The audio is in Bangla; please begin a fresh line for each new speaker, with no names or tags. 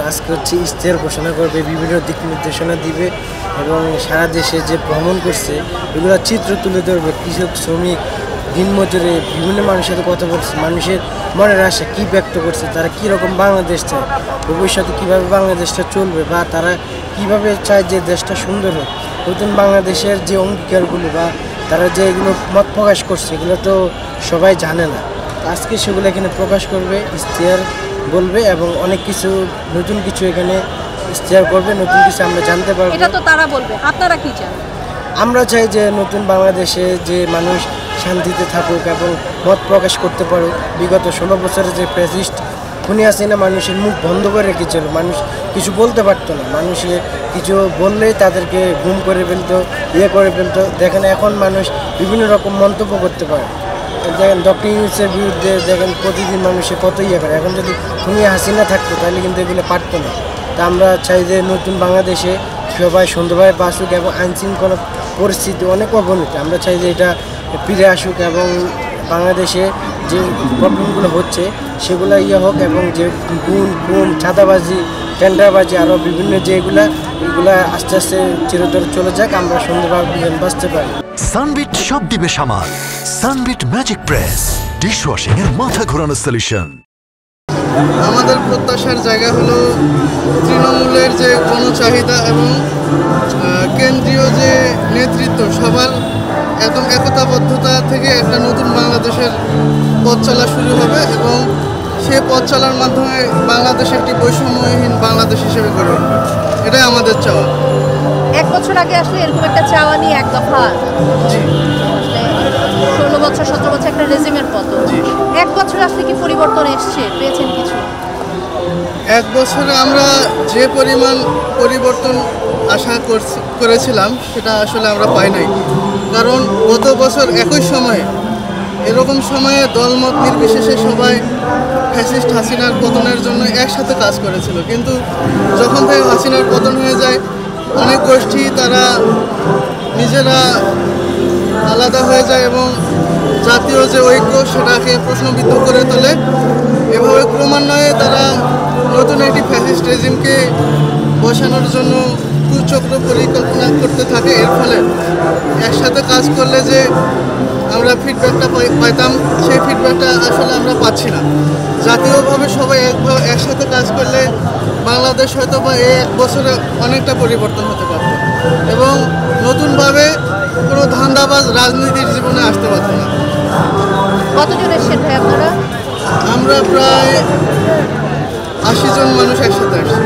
আজকে হচ্ছে ইশতেহার ঘোষণা করবে, বিভিন্ন দিক নির্দেশনা দিবে এবং সারা দেশে যে ভ্রমণ করছে এগুলো চিত্র তুলে ধরবে। কৃষক, শ্রমিক, দিনমজুরে বিভিন্ন মানুষের সাথে কথা বলছে, মানুষের মনের আশা কী ব্যক্ত করছে, তারা কীরকম বাংলাদেশ চায়, ভবিষ্যতে কীভাবে বাংলাদেশটা চলবে বা তারা কীভাবে চায় যে দেশটা সুন্দর হোক। নতুন বাংলাদেশের যে অঙ্গীকারগুলো বা তারা যে এগুলো মত প্রকাশ করছে এগুলো তো সবাই জানে না। আজকে সেগুলো এখানে প্রকাশ করবে, ইশতেহার বলবে এবং অনেক কিছু নতুন কিছু এখানে ইশতেহার করবে, নতুন কিছু আমরা জানতে পারবো।
এটা তো তারা বলবে, আপনারা কি চান?
আমরা চাই যে নতুন বাংলাদেশে যে মানুষ শান্তিতে থাকুক এবং মত প্রকাশ করতে পারুক। বিগত 16 বছরের যে ফ্যাসিস্ট খুনি হাসিনা মানুষের মুখ বন্ধ করে রেখেছিল, মানুষ কিছু বলতে পারতো না, মানুষে কিছু বললেই তাদেরকে গুম করে ফেলতো, করে ফেলতো। দেখেন এখন মানুষ বিভিন্ন রকম মন্তব্য করতে পারে। দেখেন ডক্টর ইউনূসের বিরুদ্ধে দেখেন প্রতিদিন মানুষে কত করে। এখন যদি খুনি হাসিনা থাকতো তাহলে কিন্তু এগুলো পারতো না। তা আমরা চাই যে নতুন বাংলাদেশে সবাই সুন্দরভাবে বাসুক এবং আইনশৃঙ্খলা পরিস্থিতি অনেক অবনতি। আমরা চাই যে এটা ফিরে আসুক এবং বাংলাদেশে যে প্রবলেমগুলো হচ্ছে সেগুলো হোক এবং যে গুম, চাঁদাবাজি, টেন্ডারবাজি আরও বিভিন্ন এগুলা আস্তে আস্তে চিরতরে চলে যাক, আমরা সুন্দরভাবে বাঁচতে পারি।
সানবিট সব দিবে সামাল। সানবিট ম্যাজিক প্রেস ডিশওয়াশিং এর মাথা ঘোরানো সলিউশন।
আমাদের প্রত্যাশার জায়গা হলো তৃণমূলের যে গণচাহিদা এবং কেন্দ্রীয় যে নেতৃত্ব সবার একদম একতাবদ্ধতা থেকে একটা নতুন বাংলাদেশের পথ চলা শুরু হবে এবং সেই পথ চলার মাধ্যমে বাংলাদেশ একটি বৈষম্যহীন বাংলাদেশ হিসেবে গড়ে উঠবে। এটাই আমাদের চাওয়া।
1 বছর আগে আসলে এরকম একটা চাওয়া নিয়ে এক দফা 16 বছর 17 বছর একটা রেজিমের পতন। 1 বছর আসলে কি পরিবর্তন এসছে, পেয়েছেন কিছু?
1 বছরে আমরা যে পরিমাণ পরিবর্তন আশা করেছিলাম সেটা আসলে আমরা পাই নাই। কারণ গত বছর একই সময়ে এরকম সময়ে দলমত নির্বিশেষে সবাই ফ্যাসিস্ট হাসিনার পতনের জন্য একসাথে কাজ করেছিল, কিন্তু যখন থেকে হাসিনার পতন হয়ে যায় অনেক গোষ্ঠী তারা নিজেরা আলাদা হয়ে যায় এবং জাতীয় যে ঐক্য সেটাকে প্রশ্নবিদ্ধ করে তোলে। এভাবে ক্রমান্বয়ে তারা নতুন একটি ফ্যাসিস্ট রেজিমকে বসানোর জন্য কুচক্র পরিকল্পনা করতে থাকে। এর ফলে একসাথে কাজ করলে যে আমরা ফিডব্যাকটা পাইতাম সেই ফিডব্যাকটা আসলে আমরা পাচ্ছি না। জাতীয়ভাবে সবাই একসাথে কাজ করলে বাংলাদেশ হয়তো বা এই 1 বছরে অনেকটা পরিবর্তন হতে পারত এবং নতুনভাবে কোনো ধান্দাবাজ রাজনীতির জীবনে আসতে পারত না।
কতজন এসেছেন ভাই আপনারা?
আমরা প্রায় 80 জন মানুষ একসাথে আসছি।